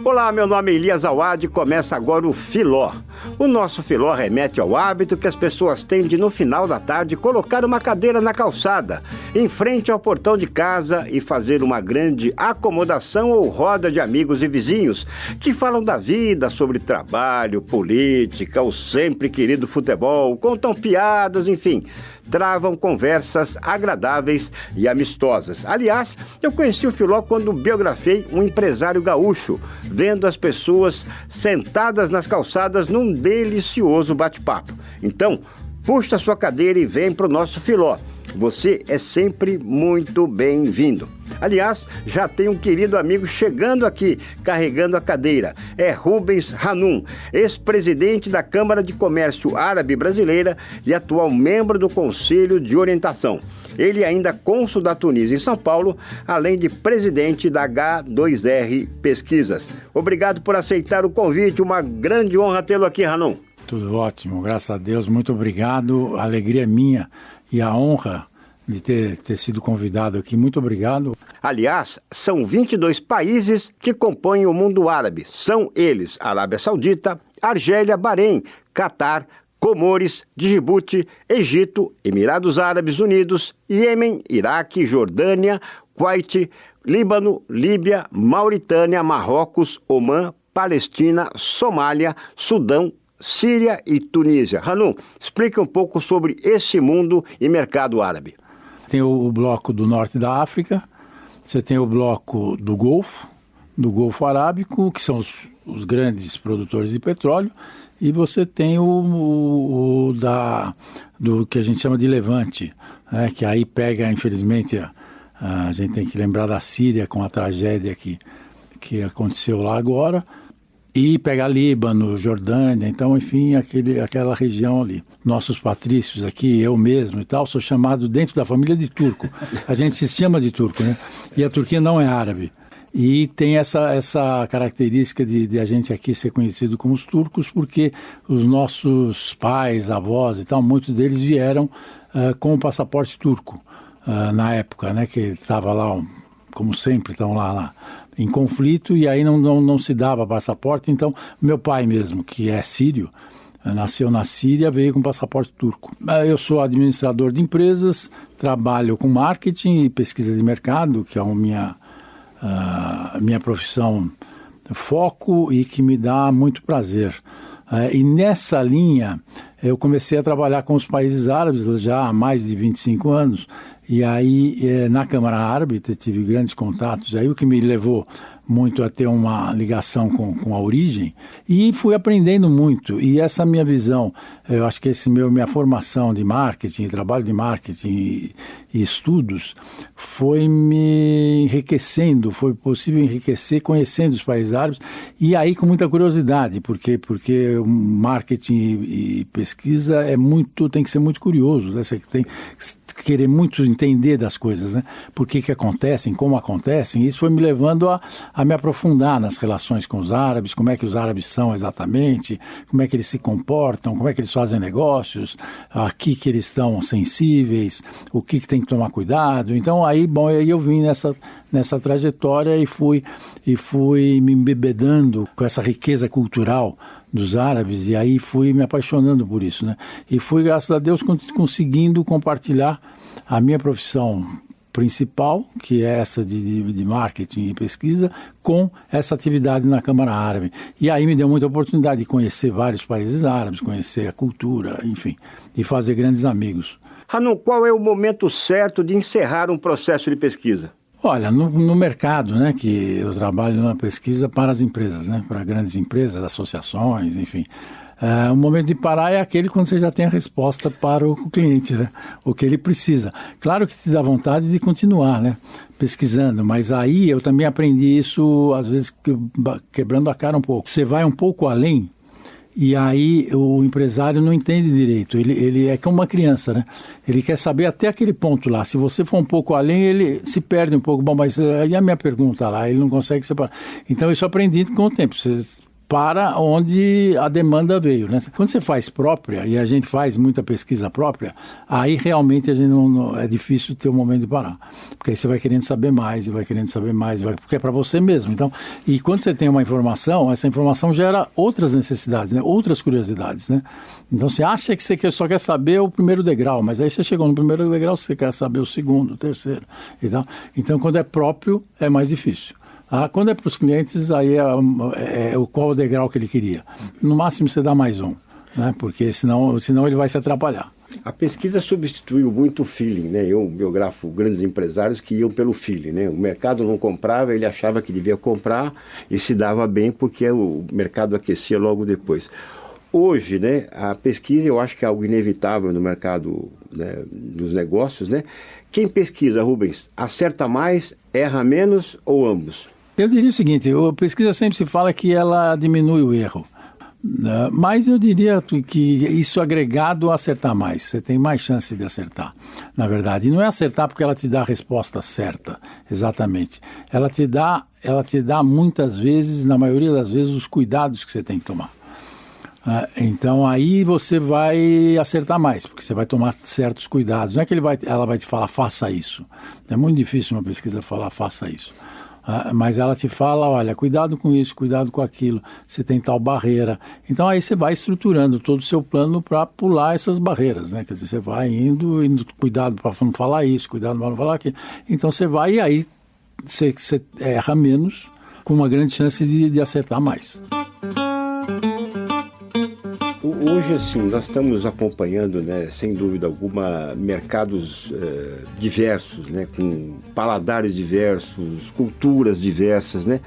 Olá, meu nome é Elias Awad e começa agora o Filó. O nosso Filó remete ao hábito que as pessoas têm de, no final da tarde, colocar uma cadeira na calçada, em frente ao portão de casa e fazer uma grande acomodação ou roda de amigos e vizinhos que falam da vida, sobre trabalho, política, o sempre querido futebol, contam piadas, enfim, travam conversas agradáveis e amistosas. Aliás, eu conheci o Filó quando biografei um empresário gaúcho, vendo as pessoas sentadas nas calçadas num delicioso bate-papo. Então, puxa sua cadeira e vem para o nosso Filó. Você é sempre muito bem-vindo. Aliás, já tem um querido amigo chegando aqui, carregando a cadeira. É Rubens Hanum, ex-presidente da Câmara de Comércio Árabe Brasileira e atual membro do Conselho de Orientação. Ele é ainda cônsul da Tunísia em São Paulo, além de presidente da H2R Pesquisas. Obrigado por aceitar o convite, uma grande honra tê-lo aqui, Hanum. Tudo ótimo, graças a Deus, muito obrigado. A alegria é minha e a honra de ter sido convidado aqui. Muito obrigado. Aliás, são 22 países que compõem o mundo árabe. São eles Arábia Saudita, Argélia, Bahrein, Catar, Comores, Djibouti, Egito, Emirados Árabes Unidos, Iêmen, Iraque, Jordânia, Kuwait, Líbano, Líbia, Mauritânia, Marrocos, Omã, Palestina, Somália, Sudão, Síria e Tunísia. Hanum, explique um pouco sobre esse mundo e mercado árabe. Tem o bloco do norte da África, você tem o bloco do Golfo Arábico, que são os grandes produtores de petróleo, e você tem do que a gente chama de Levante, né, que aí pega, infelizmente, a gente tem que lembrar da Síria com a tragédia que aconteceu lá agora, e pega Líbano, Jordânia, então, enfim, aquela região ali. Nossos patrícios aqui, eu mesmo e tal, sou chamado dentro da família de turco. A gente se chama de turco, né? E a Turquia não é árabe. E tem essa característica de a gente aqui ser conhecido como os turcos, porque os nossos pais, avós e tal, muitos deles vieram com o passaporte turco na época, né? Que estava lá, como sempre, estão lá em conflito, e aí não se dava passaporte. Então, meu pai mesmo, que é sírio, nasceu na Síria, veio com passaporte turco. Eu sou administrador de empresas, trabalho com marketing e pesquisa de mercado, que é a minha profissão foco e que me dá muito prazer. E nessa linha, eu comecei a trabalhar com os países árabes já há mais de 25 anos, e aí na Câmara Árabe tive grandes contatos, aí o que me levou muito a ter uma ligação com a origem, e fui aprendendo muito. E essa minha visão, eu acho que minha formação de marketing, trabalho de marketing e estudos, foi me enriquecendo, foi possível enriquecer conhecendo os países árabes, e aí com muita curiosidade, porque o marketing e pesquisa tem que ser muito curioso, né? Você tem que querer muito entender das coisas, né? Por que acontecem, como acontecem. Isso foi me levando a me aprofundar nas relações com os árabes, como é que os árabes são exatamente, como é que eles se comportam, como é que eles fazem negócios, aqui que eles estão sensíveis, o que tem que tomar cuidado. Então aí eu vim nessa trajetória e fui me embebedando com essa riqueza cultural dos árabes, e aí fui me apaixonando por isso, né? E fui, graças a Deus, conseguindo compartilhar a minha profissão principal, que é essa de marketing e pesquisa, com essa atividade na Câmara Árabe. E aí me deu muita oportunidade de conhecer vários países árabes, conhecer a cultura, enfim, e fazer grandes amigos. Hanum, qual é o momento certo de encerrar um processo de pesquisa? Olha, no mercado, né, que eu trabalho na pesquisa para as empresas, né, para grandes empresas, associações, enfim. O momento de parar é aquele quando você já tem a resposta para o cliente, né, o que ele precisa. Claro que te dá vontade de continuar, né, pesquisando, mas aí eu também aprendi isso, às vezes, quebrando a cara um pouco. Você vai um pouco além, e aí o empresário não entende direito, ele é como uma criança, né? Ele quer saber até aquele ponto lá. Se você for um pouco além, ele se perde um pouco. Bom, mas aí a minha pergunta lá, ele não consegue separar. Então isso eu aprendi com o tempo. Você para onde a demanda veio, né? Quando você faz própria, e a gente faz muita pesquisa própria, aí realmente a gente é difícil ter um momento de parar. Porque aí você vai querendo saber mais, e vai querendo saber mais, porque é para você mesmo. Então, e quando você tem uma informação, essa informação gera outras necessidades, né? Outras curiosidades, né? Então você acha que você só quer saber o primeiro degrau, mas aí você chegou no primeiro degrau, você quer saber o segundo, o terceiro e tal. Então, quando é próprio, é mais difícil. Quando é para os clientes, aí qual o degrau que ele queria. No máximo você dá mais um, né? Porque senão ele vai se atrapalhar. A pesquisa substituiu muito o feeling, né? Eu biografo grandes empresários que iam pelo feeling, né? O mercado não comprava, ele achava que devia comprar e se dava bem porque o mercado aquecia logo depois. Hoje, né, a pesquisa eu acho que é algo inevitável no mercado, né, dos negócios, né? Quem pesquisa, Rubens, acerta mais, erra menos ou ambos? Eu diria o seguinte, a pesquisa sempre se fala que ela diminui o erro, mas eu diria que isso agregado a acertar mais, você tem mais chance de acertar, na verdade. E não é acertar porque ela te dá a resposta certa, exatamente. Ela te dá muitas vezes, na maioria das vezes, os cuidados que você tem que tomar. Então aí você vai acertar mais, porque você vai tomar certos cuidados. Não é que ela vai te falar, faça isso. É muito difícil uma pesquisa falar, faça isso. Mas ela te fala, olha, cuidado com isso, cuidado com aquilo, você tem tal barreira. Então aí você vai estruturando todo o seu plano para pular essas barreiras, né? Quer dizer, você vai indo cuidado para não falar isso, cuidado para não falar aquilo. Então você vai e aí você erra menos, com uma grande chance de acertar mais. Hoje, assim, nós estamos acompanhando, né, sem dúvida alguma, mercados diversos, né, com paladares diversos, culturas diversas, né?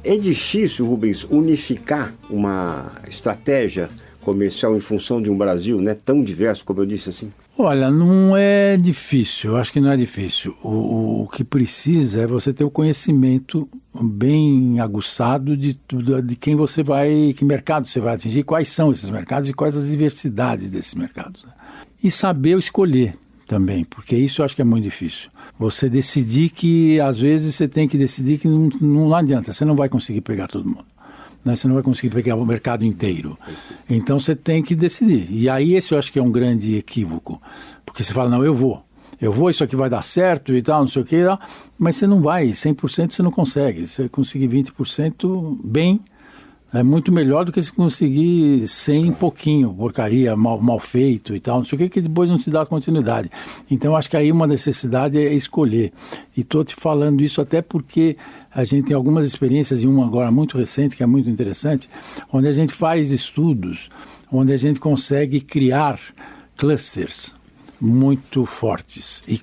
É difícil, Rubens, unificar uma estratégia comercial em função de um Brasil, né, tão diverso, como eu disse assim? Olha, não é difícil, eu acho que não é difícil. O que precisa é você ter o conhecimento bem aguçado de quem você vai, que mercado você vai atingir, quais são esses mercados e quais as diversidades desses mercados. Né? E saber escolher também, porque isso eu acho que é muito difícil. Você decidir que, às vezes, você tem que decidir que não adianta, você não vai conseguir pegar todo mundo. Você não vai conseguir pegar o mercado inteiro. Então você tem que decidir. E aí esse eu acho que é um grande equívoco. Porque você fala, não, eu vou, isso aqui vai dar certo e tal, não sei o que, mas você não vai, 100% você não consegue. Você conseguir 20% bem, é muito melhor do que se conseguir 100 pouquinho, porcaria, mal feito e tal, não sei o que depois não te dá continuidade. Então acho que aí uma necessidade é escolher. E estou te falando isso até porque a gente tem algumas experiências, e uma agora muito recente, que é muito interessante, onde a gente faz estudos, onde a gente consegue criar clusters muito fortes e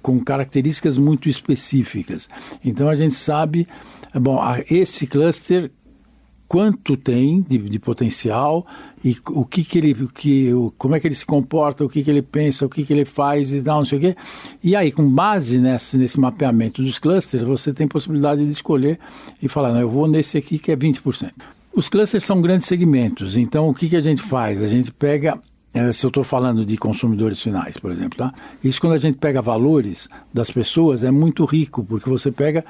com características muito específicas. Então a gente sabe, esse cluster, quanto tem de potencial e como é que ele se comporta, o que ele pensa, o que ele faz e tal, não sei o quê. E aí, com base nesse mapeamento dos clusters, você tem possibilidade de escolher e falar, não, eu vou nesse aqui que é 20%. Os clusters são grandes segmentos, então o que a gente faz? A gente pega, se eu estou falando de consumidores finais, por exemplo, tá? Isso quando a gente pega valores das pessoas é muito rico, porque você pega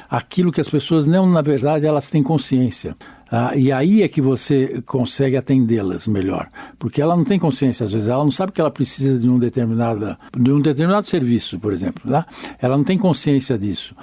aquilo que as pessoas não, na verdade, elas têm consciência. E aí é que você consegue atendê-las melhor. Porque ela não tem consciência, às vezes, ela não sabe que ela precisa de um determinado serviço, por exemplo. Tá? Ela não tem consciência disso,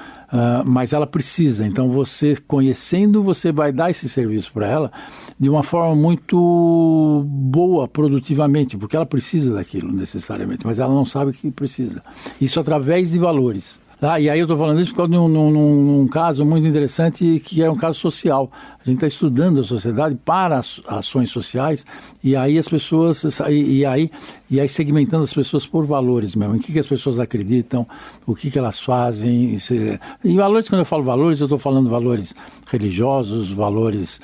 mas ela precisa. Então, você conhecendo, você vai dar esse serviço para ela de uma forma muito boa, produtivamente, porque ela precisa daquilo necessariamente, mas ela não sabe que precisa. Isso através de valores. E aí eu estou falando isso por causa de um caso muito interessante, que é um caso social. A gente está estudando a sociedade para ações sociais, e aí as pessoas, e aí segmentando as pessoas por valores mesmo, em que as pessoas acreditam, o que elas fazem. E valores, quando eu falo valores, eu estou falando valores religiosos, valores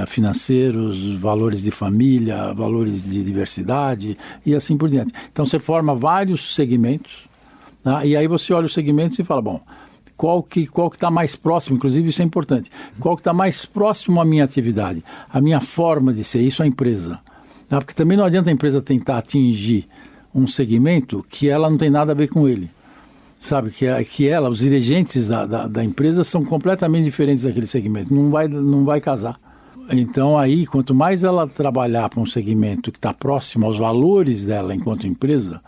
financeiros, valores de família, valores de diversidade e assim por diante. Então você forma vários segmentos. E aí você olha os segmentos e fala, qual que está mais próximo, inclusive isso é importante, qual que está mais próximo à minha atividade, à minha forma de ser, isso é a empresa. Porque também não adianta a empresa tentar atingir um segmento que ela não tem nada a ver com ele. Sabe, que ela, os dirigentes da empresa são completamente diferentes daquele segmento, não vai casar. Então aí, quanto mais ela trabalhar para um segmento que está próximo aos valores dela enquanto empresa,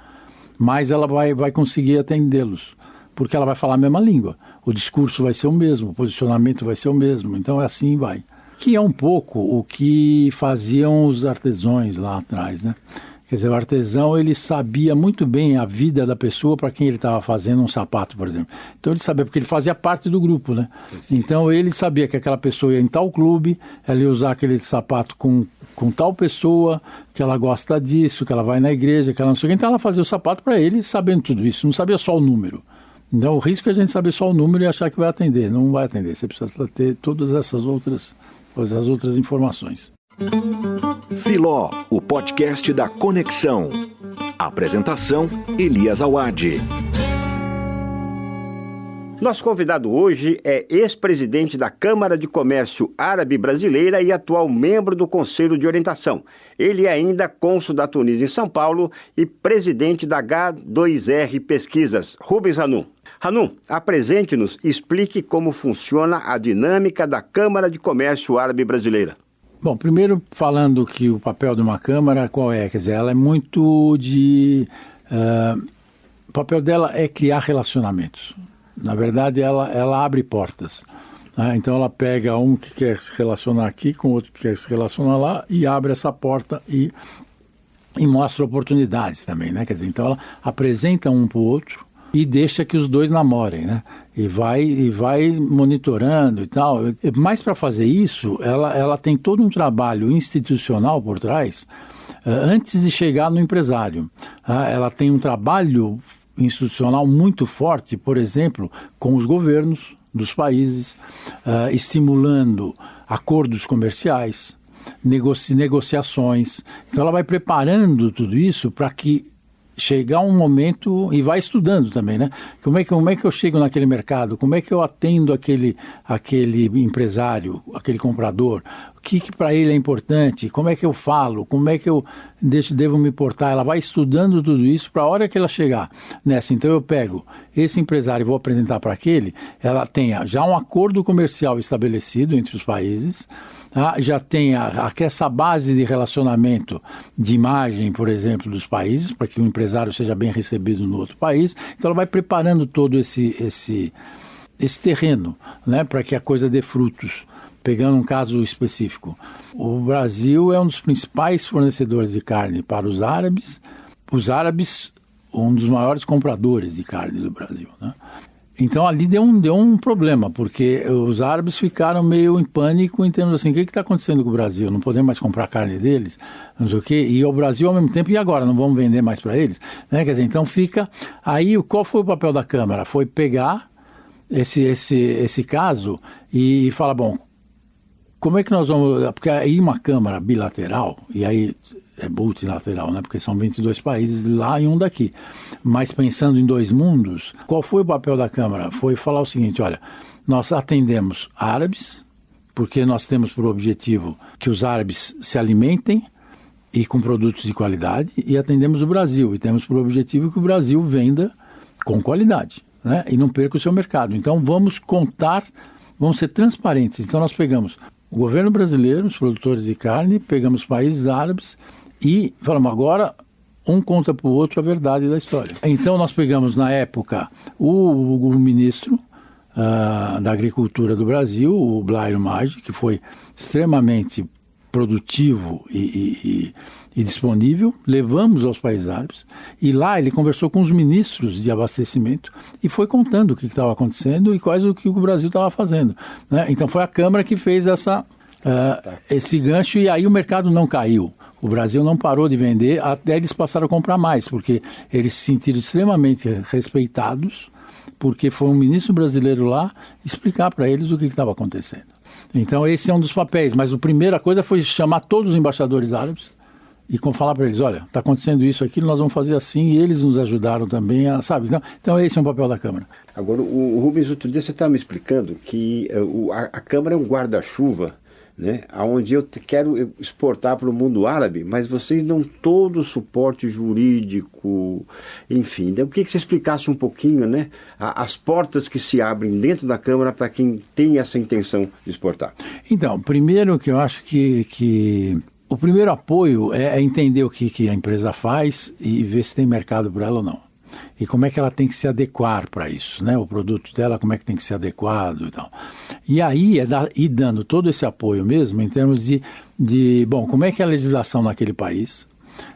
mais ela vai conseguir atendê-los, porque ela vai falar a mesma língua. O discurso vai ser o mesmo, o posicionamento vai ser o mesmo, então assim vai. Que é um pouco o que faziam os artesãos lá atrás, né? Quer dizer, o artesão, ele sabia muito bem a vida da pessoa para quem ele estava fazendo um sapato, por exemplo. Então ele sabia, porque ele fazia parte do grupo, né? Então ele sabia que aquela pessoa ia em tal clube, ela ia usar aquele sapato com tal pessoa, que ela gosta disso, que ela vai na igreja, que ela não sei o que. Então ela fazia o sapato para ele, sabendo tudo isso, não sabia só o número. Então o risco é a gente saber só o número e achar que vai atender. Não vai atender, você precisa ter todas essas outras informações. Filó, o podcast da Conexão. Apresentação, Elias Awad. Nosso convidado hoje é ex-presidente da Câmara de Comércio Árabe Brasileira e atual membro do Conselho de Orientação. Ele é ainda cônsul da Tunísia em São Paulo e presidente da H2R Pesquisas. Rubens Hanum. Hanum, apresente-nos e explique como funciona a dinâmica da Câmara de Comércio Árabe Brasileira. Bom, primeiro falando que o papel de uma Câmara, qual é? Quer dizer, ela é muito de... o papel dela é criar relacionamentos. Na verdade, ela abre portas. Né? Então, ela pega um que quer se relacionar aqui com outro que quer se relacionar lá e abre essa porta e mostra oportunidades também, né? Quer dizer, então ela apresenta um para o outro e deixa que os dois namorem, né? E vai monitorando e tal. Mas para fazer isso, ela tem todo um trabalho institucional por trás antes de chegar no empresário. Ela tem um trabalho institucional muito forte, por exemplo, com os governos dos países, estimulando acordos comerciais, negociações. Então ela vai preparando tudo isso para que chegar um momento, e vai estudando também, né? Como é que eu chego naquele mercado? Como é que eu atendo aquele empresário, aquele comprador? O que para ele é importante? Como é que eu falo? Como é que eu devo me portar? Ela vai estudando tudo isso para a hora que ela chegar nessa. Então eu pego esse empresário e vou apresentar para aquele, ela tenha já um acordo comercial estabelecido entre os países, já tem essa base de relacionamento de imagem, por exemplo, dos países, para que o empresário seja bem recebido no outro país. Então ela vai preparando todo esse terreno, né, para que a coisa dê frutos. Pegando um caso específico, o Brasil é um dos principais fornecedores de carne para os árabes, um dos maiores compradores de carne do Brasil, né? Então ali deu um problema, porque os árabes ficaram meio em pânico em termos assim, o que está acontecendo com o Brasil? Não podemos mais comprar carne deles, não sei o quê, e o Brasil ao mesmo tempo, e agora? Não vamos vender mais para eles? Né? Quer dizer, então fica... Aí qual foi o papel da Câmara? Foi pegar esse caso e falar, bom, como é que nós vamos... Porque aí uma Câmara bilateral, e aí é multilateral, né? Porque são 22 países lá e um daqui. Mas pensando em dois mundos, qual foi o papel da Câmara? Foi falar o seguinte, olha, nós atendemos árabes, porque nós temos por objetivo que os árabes se alimentem e com produtos de qualidade, e atendemos o Brasil, e temos por objetivo que o Brasil venda com qualidade, né? E não perca o seu mercado. Então vamos ser transparentes. Então nós pegamos o governo brasileiro, os produtores de carne, pegamos países árabes e falamos, agora um conta para o outro a verdade da história. Então nós pegamos na época o ministro da Agricultura do Brasil, o Blairo Maggi, que foi extremamente produtivo e disponível, levamos aos países árabes e lá ele conversou com os ministros de abastecimento e foi contando o que estava acontecendo e quais o que o Brasil estava fazendo, né? Então foi a Câmara que fez esse gancho e aí o mercado não caiu. O Brasil não parou de vender, até eles passaram a comprar mais, porque eles se sentiram extremamente respeitados, porque foi um ministro brasileiro lá explicar para eles o que estava acontecendo. Então esse é um dos papéis, mas a primeira coisa foi chamar todos os embaixadores árabes e falar para eles, olha, está acontecendo isso, aquilo, nós vamos fazer assim, e eles nos ajudaram também, sabe? Então esse é um papel da Câmara. Agora, o Rubens, outro dia você estava me explicando que a Câmara é um guarda-chuva, né, onde eu quero exportar para o mundo árabe, mas vocês dão todo o suporte jurídico, enfim. Eu queria que você explicasse um pouquinho, né, as portas que se abrem dentro da Câmara para quem tem essa intenção de exportar. Então, primeiro que eu acho que o primeiro apoio é entender o que a empresa faz e ver se tem mercado para ela ou não. E como é que ela tem que se adequar para isso, né? O produto dela, como é que tem que ser adequado e tal. E aí ir dando todo esse apoio mesmo em termos de bom, como é que é a legislação naquele país,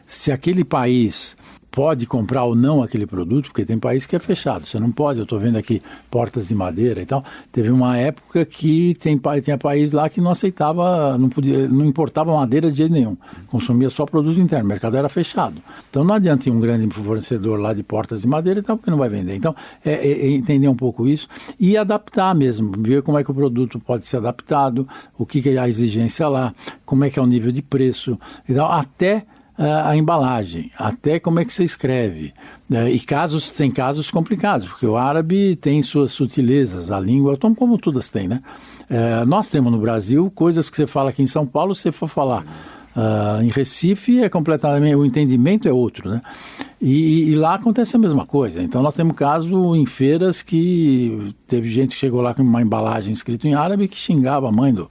se aquele país pode comprar ou não aquele produto, porque tem país que é fechado, você não pode, eu estou vendo aqui portas de madeira e tal. Teve uma época que tinha país lá que não aceitava, não importava madeira de jeito nenhum, consumia só produto interno, o mercado era fechado. Então não adianta ir um grande fornecedor lá de portas de madeira e tal, porque não vai vender. Então é entender um pouco isso e adaptar mesmo, ver como é que o produto pode ser adaptado, o que é a exigência lá, como é que é o nível de preço e tal, até a embalagem, até como é que você escreve. E tem casos complicados, porque o árabe tem suas sutilezas, a língua, então como todas têm, né? Nós temos no Brasil coisas que você fala aqui em São Paulo, se você for falar em Recife, é completamente, o entendimento é outro, né? E lá acontece a mesma coisa. Então nós temos caso em feiras que teve gente que chegou lá com uma embalagem escrita em árabe que xingava a mãe do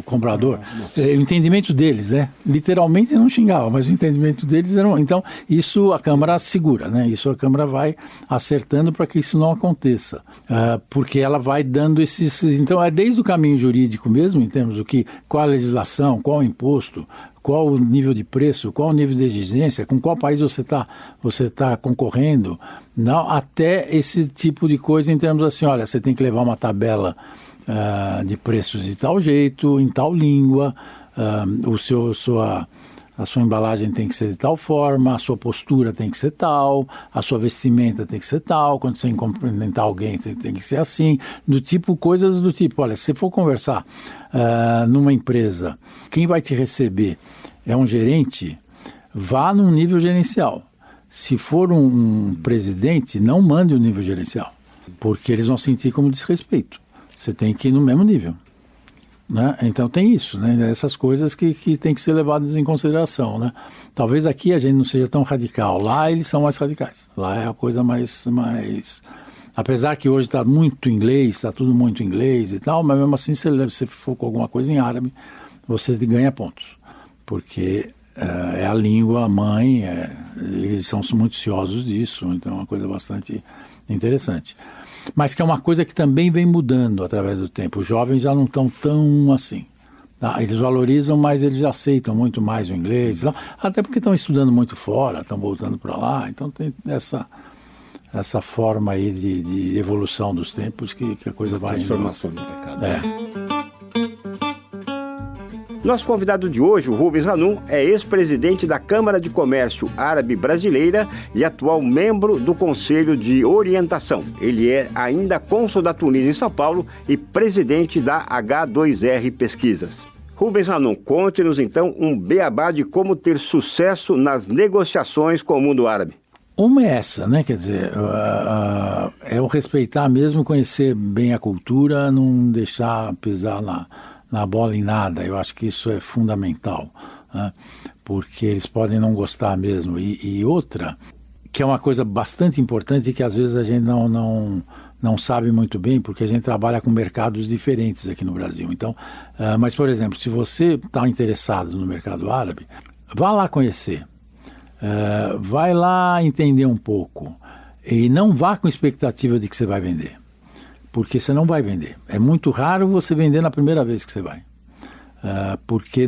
comprador. O entendimento deles, né? Literalmente não xingava, mas o entendimento deles era... Então, isso a Câmara segura, né? Isso a Câmara vai acertando para que isso não aconteça. Porque ela vai dando esses... Então, é desde o caminho jurídico mesmo, em termos do qual a legislação, qual o imposto, qual o nível de preço, qual o nível de exigência, com qual país você tá concorrendo, não, até esse tipo de coisa em termos assim, olha, você tem que levar uma tabela de preços de tal jeito, em tal língua, a sua embalagem tem que ser de tal forma, a sua postura tem que ser tal, a sua vestimenta tem que ser tal, quando você cumprimentar alguém tem que ser assim, coisas do tipo, olha, se você for conversar numa empresa, quem vai te receber é um gerente, vá num nível gerencial. Se for um presidente, não mande o nível gerencial, porque eles vão sentir como desrespeito. Você tem que ir no mesmo nível, né? Então tem isso, né? Essas coisas que tem que ser levadas em consideração, né? Talvez aqui a gente não seja tão radical, lá eles são mais radicais, lá é a coisa mais... Apesar que hoje está muito inglês, está tudo muito inglês e tal, mas mesmo assim se você for com alguma coisa em árabe, você ganha pontos, porque é a língua mãe, eles são muito ciosos disso, então é uma coisa bastante interessante. Mas que é uma coisa que também vem mudando através do tempo. Os jovens já não estão tão assim. Tá? Eles valorizam, mas eles aceitam muito mais o inglês. Tá? Até porque estão estudando muito fora, estão voltando para lá. Então tem essa forma aí de evolução dos tempos que a coisa vai... Transformação do mercado. Nosso convidado de hoje, o Rubens Hanum, é ex-presidente da Câmara de Comércio Árabe Brasileira e atual membro do Conselho de Orientação. Ele é ainda cônsul da Tunísia em São Paulo e presidente da H2R Pesquisas. Rubens Hanum, conte-nos então um beabá de como ter sucesso nas negociações com o mundo árabe. Uma é essa, né? Quer dizer, é o respeitar mesmo, conhecer bem a cultura, não deixar pisar na bola em nada. Eu acho que isso é fundamental, né? Porque eles podem não gostar mesmo. E outra, que é uma coisa bastante importante e que às vezes a gente não sabe muito bem, porque a gente trabalha com mercados diferentes aqui no Brasil. Então, mas, por exemplo, se você está interessado no mercado árabe, vá lá conhecer, vai lá entender um pouco e não vá com expectativa de que você vai vender. Porque você não vai vender. É muito raro você vender na primeira vez que você vai. Porque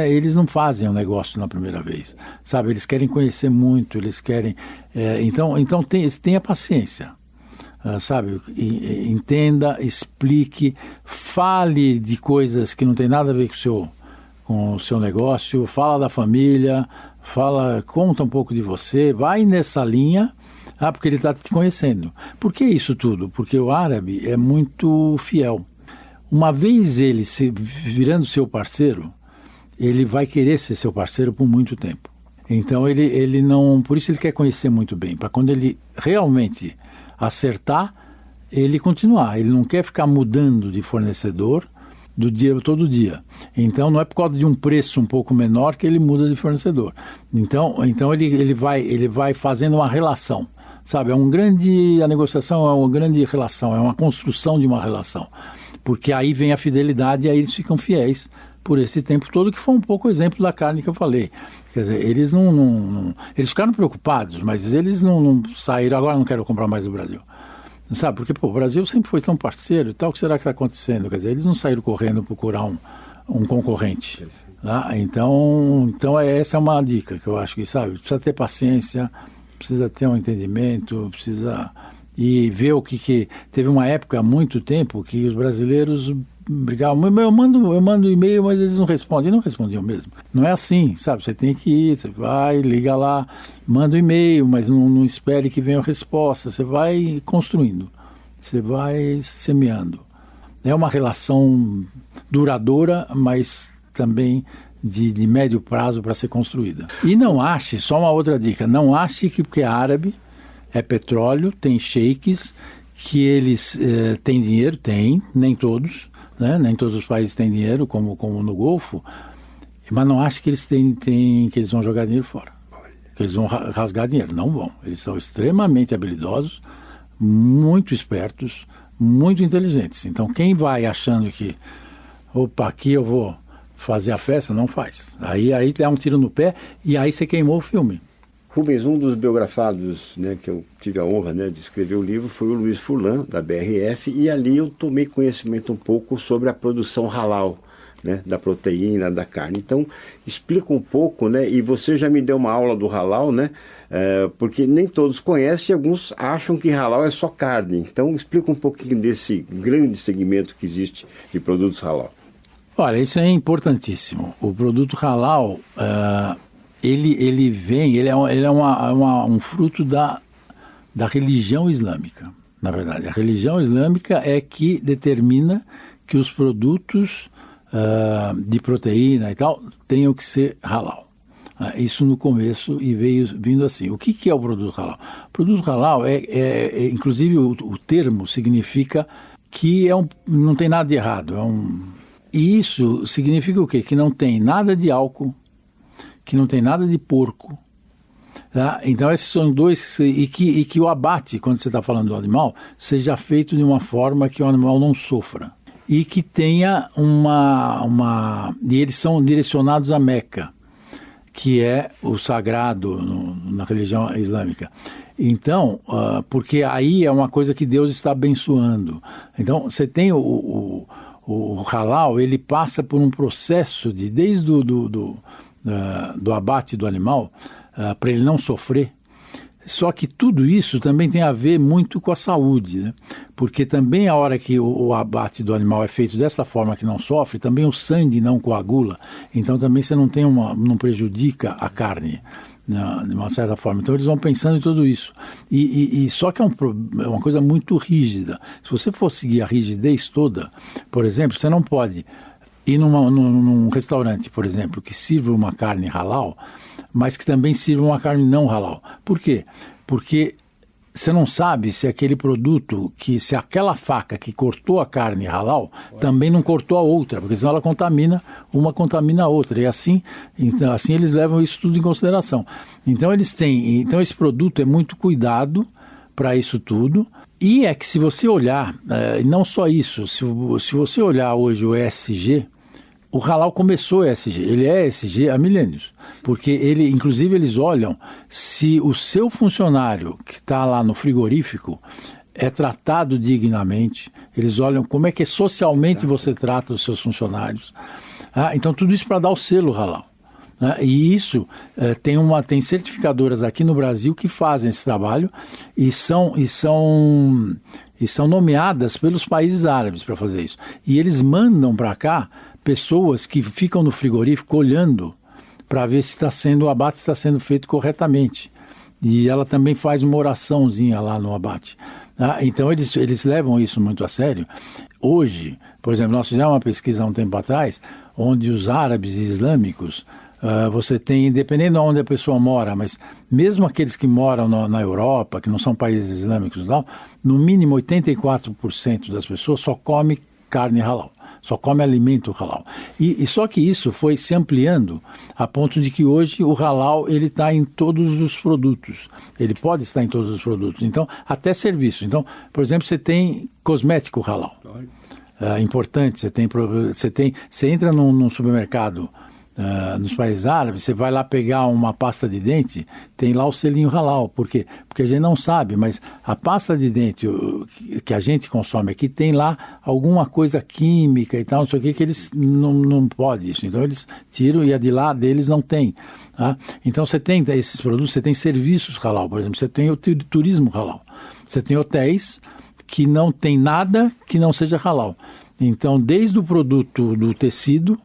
eles não fazem o negócio na primeira vez. Sabe, eles querem conhecer muito, eles querem... Então tenha paciência. Sabe, entenda, explique, fale de coisas que não tem nada a ver com o seu negócio, fala da família, conta um pouco de você, vai nessa linha... porque ele está te conhecendo. Por que isso tudo? Porque o árabe é muito fiel. Uma vez ele virando seu parceiro, ele vai querer ser seu parceiro por muito tempo. Então ele não... Por isso ele quer conhecer muito bem, para quando ele realmente acertar, ele continuar. Ele não quer ficar mudando de fornecedor todo dia. Então não é por causa de um preço um pouco menor que ele muda de fornecedor. Então ele vai fazendo uma relação. Sabe, a negociação é uma grande relação, é uma construção de uma relação. porque aí vem a fidelidade e aí eles ficam fiéis por esse tempo todo, que foi um pouco o exemplo da carne que eu falei. Quer dizer, eles eles ficaram preocupados, mas eles não saíram, agora não quero comprar mais do Brasil. Sabe, porque o Brasil sempre foi tão parceiro e tal, o que será que está acontecendo? Quer dizer, eles não saíram correndo procurar um concorrente. Tá? Então essa é uma dica que eu acho que, sabe, precisa ter paciência, precisa ter um entendimento, precisa... E ver o que... Teve uma época, há muito tempo, que os brasileiros brigavam. Eu mando e-mail, mas eles não respondem. E não respondiam mesmo. Não é assim, sabe? Você tem que ir, você vai, liga lá, manda um e-mail, mas não espere que venha a resposta. Você vai construindo, você vai semeando. É uma relação duradoura, mas também de médio prazo para ser construída. E não ache, só uma outra dica, não ache que porque é árabe, é petróleo, tem sheiks, que eles têm dinheiro, tem, nem todos, né? Nem todos os países têm dinheiro, como no Golfo, mas não acho que eles que eles vão jogar dinheiro fora, que eles vão rasgar dinheiro, não vão. Eles são extremamente habilidosos, muito espertos, muito inteligentes. Então quem vai achando que, opa, aqui eu vou fazer a festa, não faz. Aí dá um tiro no pé e aí você queimou o filme. Rubens, um dos biografados, né, que eu tive a honra, né, de escrever o livro foi o Luiz Furlan, da BRF, e ali eu tomei conhecimento um pouco sobre a produção halal, né, da proteína, da carne. Então, explica um pouco, né, e você já me deu uma aula do halal, né, porque nem todos conhecem e alguns acham que halal é só carne. Então, explica um pouquinho desse grande segmento que existe de produtos halal. Olha, isso é importantíssimo. O produto halal... Ele é um fruto da religião islâmica, na verdade. A religião islâmica é que determina que os produtos de proteína e tal tenham que ser halal. Isso no começo e vindo assim. O que é o produto halal? O produto halal inclusive o termo significa que não tem nada de errado. E isso significa o quê? Que não tem nada de álcool, que não tem nada de porco. Tá? Então esses são dois, e que o abate, quando você está falando do animal, seja feito de uma forma que o animal não sofra. E que tenha e eles são direcionados a Meca, que é o sagrado na religião islâmica. Então, porque aí é uma coisa que Deus está abençoando. Então, você tem o halal, ele passa por um processo desde do abate do animal, para ele não sofrer. Só que tudo isso também tem a ver muito com a saúde, né? Porque também a hora que o abate do animal é feito dessa forma que não sofre, também o sangue não coagula, então também você não prejudica a carne, né, de uma certa forma. Então eles vão pensando em tudo isso. E só que é uma coisa muito rígida. Se você for seguir a rigidez toda, por exemplo, você não pode ir num restaurante, por exemplo, que sirva uma carne halal, mas que também sirva uma carne não halal. Por quê? Porque você não sabe se aquele produto, se aquela faca que cortou a carne halal também não cortou a outra, porque senão ela contamina a outra. E assim eles levam isso tudo em consideração. Então esse produto é muito cuidado para isso tudo. E é que se você olhar, não só isso, se você olhar hoje o ESG, o halal começou ESG, ele é ESG há milênios, porque inclusive eles olham se o seu funcionário que está lá no frigorífico é tratado dignamente, eles olham como é que socialmente você trata os seus funcionários. Então tudo isso para dar o selo halal. E isso tem certificadoras aqui no Brasil que fazem esse trabalho e são nomeadas pelos países árabes para fazer isso. E eles mandam para cá pessoas que ficam no frigorífico olhando para ver se o abate está sendo feito corretamente. E ela também faz uma oraçãozinha lá no abate. Então eles levam isso muito a sério. Hoje, por exemplo, nós fizemos uma pesquisa há um tempo atrás, onde os árabes e islâmicos, você tem, dependendo de onde a pessoa mora, mas mesmo aqueles que moram na Europa, que não são países islâmicos, não, no mínimo 84% das pessoas só come carne halal, só come alimento halal. E só que isso foi se ampliando a ponto de que hoje o halal ele está em todos os produtos. Ele pode estar em todos os produtos. Então, até serviço. Então, por exemplo, você tem cosmético halal. importantes. Você entra num supermercado nos países árabes, você vai lá pegar uma pasta de dente, tem lá o selinho halal. Por quê? Porque a gente não sabe, mas a pasta de dente que a gente consome aqui tem lá alguma coisa química e tal, não sei o que eles não podem isso. Então eles tiram e a de lá deles não tem. Tá? Então você tem esses produtos, você tem serviços halal, por exemplo, você tem o turismo halal. Você tem hotéis que não tem nada que não seja halal. Então, desde o produto do tecido,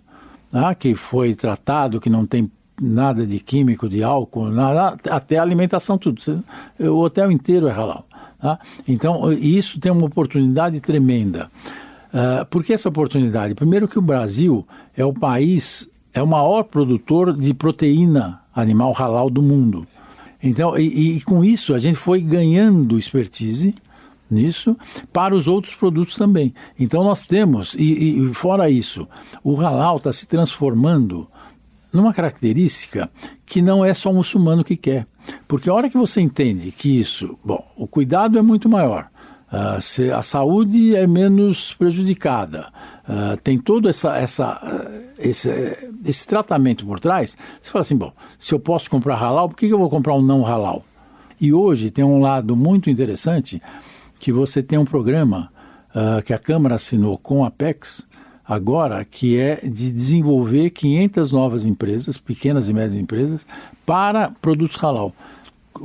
que foi tratado, que não tem nada de químico, de álcool, nada, até a alimentação, tudo. O hotel inteiro é halal. Tá? Então, isso tem uma oportunidade tremenda. Por que essa oportunidade? Primeiro que o Brasil é o país, é o maior produtor de proteína animal halal do mundo. Então, e com isso a gente foi ganhando expertise nisso para os outros produtos também. Então nós temos, e fora isso, o halal está se transformando numa característica que não é só o muçulmano que quer. Porque a hora que você entende que isso, o cuidado é muito maior, a saúde é menos prejudicada, tem todo esse tratamento por trás, você fala assim, se eu posso comprar halal, por que eu vou comprar um não halal? E hoje tem um lado muito interessante, que você tem um programa que a Câmara assinou com a Apex, agora, que é de desenvolver 500 novas empresas, pequenas e médias empresas, para produtos halal.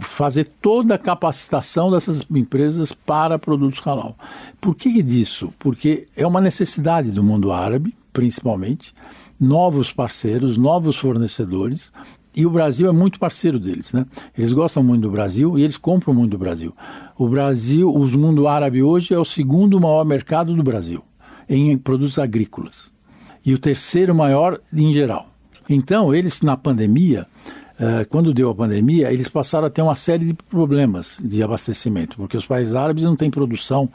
Fazer toda a capacitação dessas empresas para produtos halal. Por que disso? Porque é uma necessidade do mundo árabe, principalmente, novos parceiros, novos fornecedores, e o Brasil é muito parceiro deles, né? Eles gostam muito do Brasil e eles compram muito do Brasil. O Brasil, o mundo árabe hoje é o segundo maior mercado do Brasil em produtos agrícolas e o terceiro maior em geral. Então, eles na pandemia, quando deu a pandemia, eles passaram a ter uma série de problemas de abastecimento, porque os países árabes não têm produção,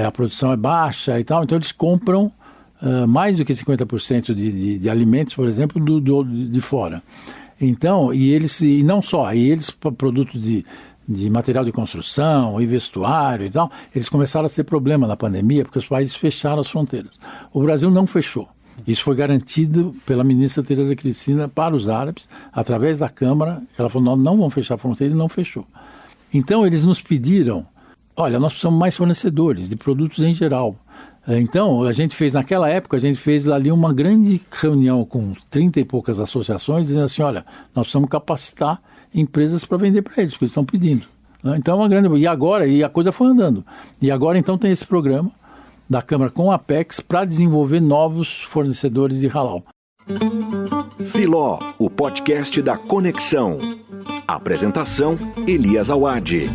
a produção é baixa e tal, então eles compram mais do que 50% de alimentos, por exemplo, de fora. Então, e não só, eles produtos de material de construção e vestuário e tal, eles começaram a ter problema na pandemia porque os países fecharam as fronteiras. O Brasil não fechou. Isso foi garantido pela ministra Tereza Cristina para os árabes, através da Câmara. Ela falou, nós não vamos fechar a fronteira, e não fechou. Então, eles nos pediram, olha, nós precisamos mais fornecedores de produtos em geral. Então, naquela época, a gente fez ali uma grande reunião com 30 e poucas associações, dizendo assim, olha, nós precisamos capacitar empresas para vender para eles, porque eles estão pedindo. Então, é uma grande... E agora, a coisa foi andando. E agora, então, tem esse programa da Câmara com a Apex para desenvolver novos fornecedores de halal. Filó, o podcast da Conexão. Apresentação, Elias Awad.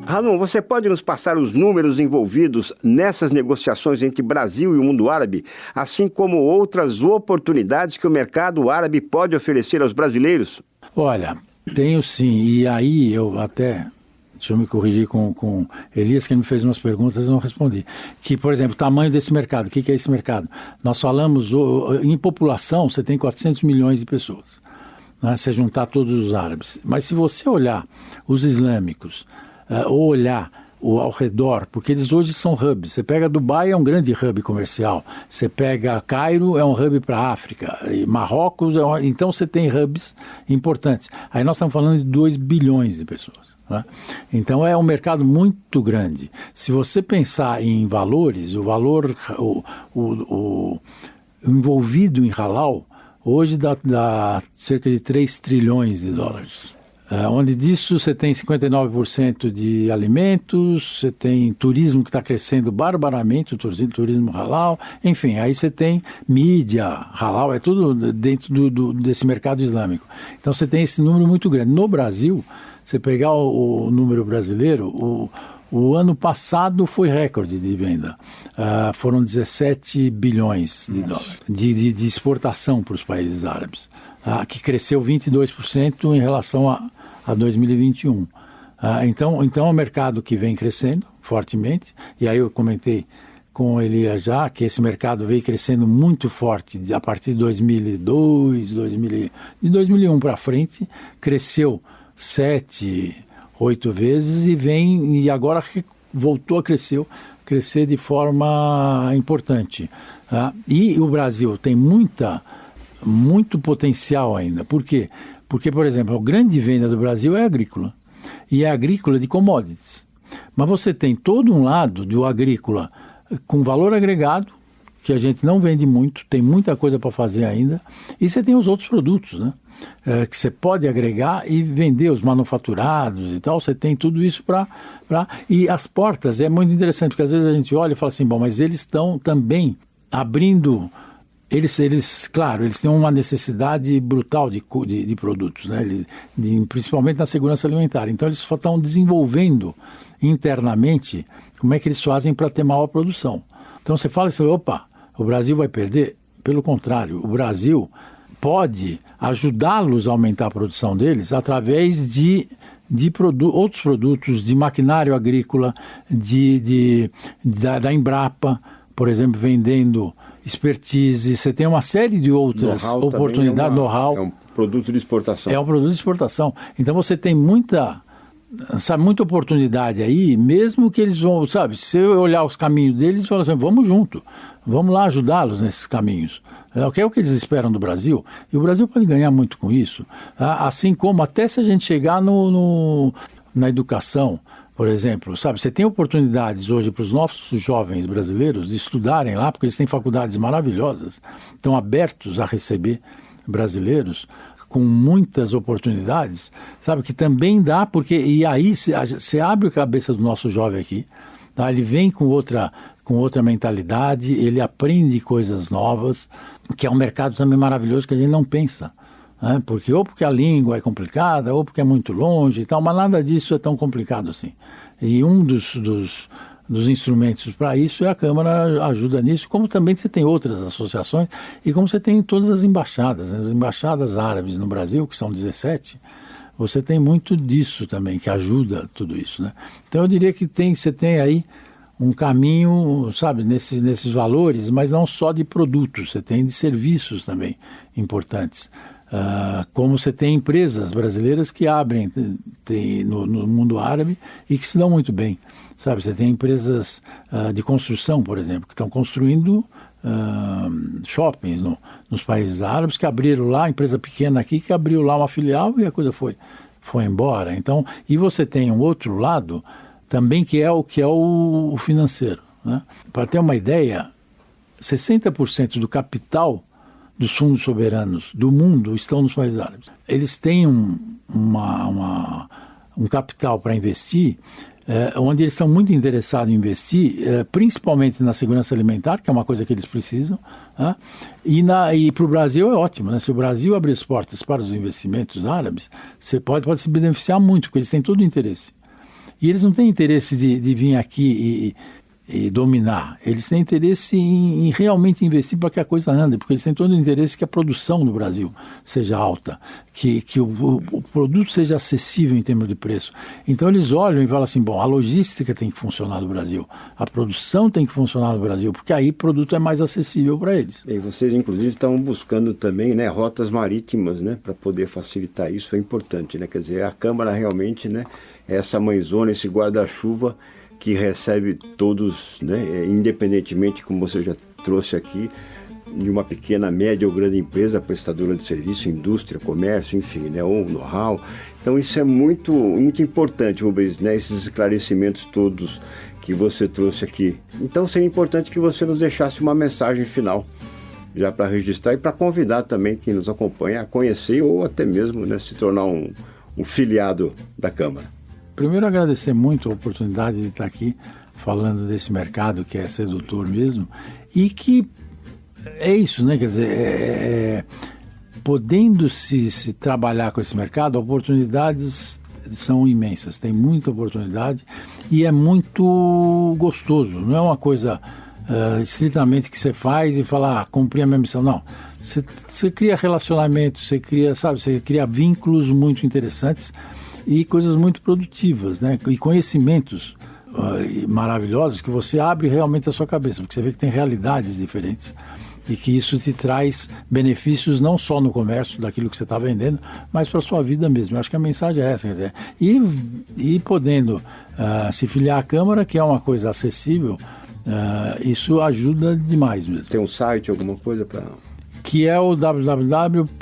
Ramon, você pode nos passar os números envolvidos nessas negociações entre Brasil e o mundo árabe, assim como outras oportunidades que o mercado árabe pode oferecer aos brasileiros? Olha, tenho sim, e aí eu até... Deixa eu me corrigir com Elias, que me fez umas perguntas e não respondi. Que, por exemplo, o tamanho desse mercado. O que é esse mercado? Nós falamos, em população, você tem 400 milhões de pessoas, né, se juntar todos os árabes. Mas se você olhar os islâmicos, ou olhar ao redor, porque eles hoje são hubs. Você pega Dubai, é um grande hub comercial. Você pega Cairo, é um hub para a África. E Marrocos, então você tem hubs importantes. Aí nós estamos falando de 2 bilhões de pessoas. Né? Então é um mercado muito grande. Se você pensar em valores, o valor o envolvido em halal hoje dá cerca de 3 trilhões de dólares. Onde disso você tem 59% de alimentos, você tem turismo que está crescendo barbaramente, o turismo halal, enfim, aí você tem mídia, halal, é tudo dentro desse mercado islâmico. Então você tem esse número muito grande. No Brasil, você pegar o número brasileiro, o ano passado foi recorde de venda. Foram 17 bilhões de dólares de exportação para os países árabes, que cresceu 22% em relação a 2021. Então é um mercado que vem crescendo fortemente, e aí eu comentei com ele já que esse mercado veio crescendo muito forte a partir de 2002, de 2001 para frente, cresceu 7, 8 vezes e agora voltou a crescer crescer de forma importante. Tá? E o Brasil tem muito potencial ainda. Por quê? Porque, por exemplo, a grande venda do Brasil é agrícola. E é agrícola de commodities. Mas você tem todo um lado do agrícola com valor agregado, que a gente não vende muito, tem muita coisa para fazer ainda. E você tem os outros produtos, né? Que você pode agregar e vender os manufaturados e tal, você tem tudo isso para... E as portas, é muito interessante, porque às vezes a gente olha e fala assim, bom, mas eles estão também abrindo... Claro, eles têm uma necessidade brutal de produtos, né? Principalmente na segurança alimentar. Então, eles só estão desenvolvendo internamente como é que eles fazem para ter maior produção. Então, você fala assim, opa, o Brasil vai perder? Pelo contrário, o Brasil pode ajudá-los a aumentar a produção deles através de outros produtos, de maquinário agrícola, da Embrapa, por exemplo, vendendo expertise. Você tem uma série de outras oportunidades, know-how. É um produto de exportação. É um produto de exportação. Então você tem muita oportunidade aí, mesmo que eles vão, sabe, se eu olhar os caminhos deles, falar assim, vamos junto, vamos lá ajudá-los nesses caminhos. É o que eles esperam do Brasil, e o Brasil pode ganhar muito com isso, tá? Assim como até se a gente chegar na educação, por exemplo, sabe, você tem oportunidades hoje para os nossos jovens brasileiros de estudarem lá, porque eles têm faculdades maravilhosas, estão abertos a receber brasileiros com muitas oportunidades, sabe, que também dá, porque, e aí você abre a cabeça do nosso jovem aqui, tá? Ele vem com outra mentalidade, ele aprende coisas novas, que é um mercado também maravilhoso que a gente não pensa, né? Porque a língua é complicada, ou porque é muito longe e tal, mas nada disso é tão complicado assim. E um dos instrumentos para isso é a Câmara, ajuda nisso, como também você tem outras associações e como você tem todas as embaixadas, né? As embaixadas árabes no Brasil, que são 17, você tem muito disso também, que ajuda tudo isso, né? Então eu diria que você tem aí um caminho, sabe, nesses valores, mas não só de produtos, você tem de serviços também importantes. Como você tem empresas brasileiras que abrem no mundo árabe e que se dão muito bem. Sabe, você tem empresas de construção, por exemplo, que estão construindo shoppings nos países árabes, que abriram lá, empresa pequena aqui, que abriu lá uma filial e a coisa foi embora. Então, e você tem um outro lado também que é o financeiro, né? Para ter uma ideia, 60% do capital dos fundos soberanos do mundo estão nos países árabes. Eles têm um capital para investir, onde eles estão muito interessados em investir, principalmente na segurança alimentar, que é uma coisa que eles precisam, né? E para o Brasil é ótimo, né? Se o Brasil abrir as portas para os investimentos árabes, você pode se beneficiar muito, porque eles têm todo o interesse. E eles não têm interesse de vir aqui e dominar. Eles têm interesse em realmente investir para que a coisa ande, porque eles têm todo o interesse que a produção no Brasil seja alta, que o produto seja acessível em termos de preço. Então eles olham e falam assim, bom, a logística tem que funcionar no Brasil, a produção tem que funcionar no Brasil, porque aí o produto é mais acessível para eles. E vocês, inclusive, estão buscando também, né, rotas marítimas, né, para poder facilitar isso, é importante, né? Quer dizer, a Câmara realmente, né, é essa mãezona, esse guarda-chuva que recebe todos, né, independentemente, como você já trouxe aqui, de uma pequena, média ou grande empresa prestadora de serviço, indústria, comércio, enfim, né, ou know-how. Então isso é muito, muito importante, Rubens, né, esses esclarecimentos todos que você trouxe aqui. Então seria importante que você nos deixasse uma mensagem final, já para registrar e para convidar também quem nos acompanha a conhecer ou até mesmo, né, se tornar um filiado da Câmara. Primeiro, agradecer muito a oportunidade de estar aqui falando desse mercado que é sedutor mesmo e que é isso, né? Quer dizer, podendo se trabalhar com esse mercado, oportunidades são imensas, tem muita oportunidade e é muito gostoso, não é uma coisa estritamente que você faz e fala, cumpri a minha missão, não. Você cria relacionamentos, você cria vínculos muito interessantes e coisas muito produtivas, né? E conhecimentos maravilhosas que você abre realmente a sua cabeça, porque você vê que tem realidades diferentes e que isso te traz benefícios não só no comércio daquilo que você está vendendo, mas para a sua vida mesmo. Eu acho que a mensagem é essa, quer dizer, e podendo se filiar à Câmara, que é uma coisa acessível, isso ajuda demais mesmo. Tem um site, alguma coisa para... Que é o www.ccab.org.br.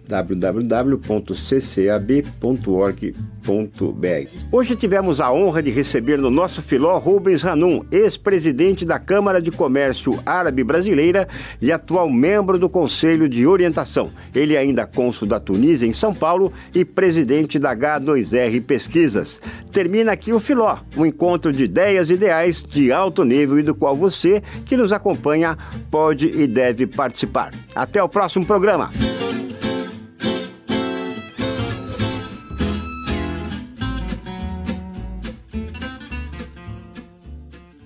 www.ccab.org.br. Hoje tivemos a honra de receber no nosso Filó Rubens Hanum, ex-presidente da Câmara de Comércio Árabe Brasileira e atual membro do Conselho de Orientação. Ele é ainda cônsul da Tunísia em São Paulo e presidente da H2R Pesquisas. Termina aqui o Filó, um encontro de ideias e ideais de alto nível e do qual você, que nos acompanha, pode e deve participar. Até o próximo programa.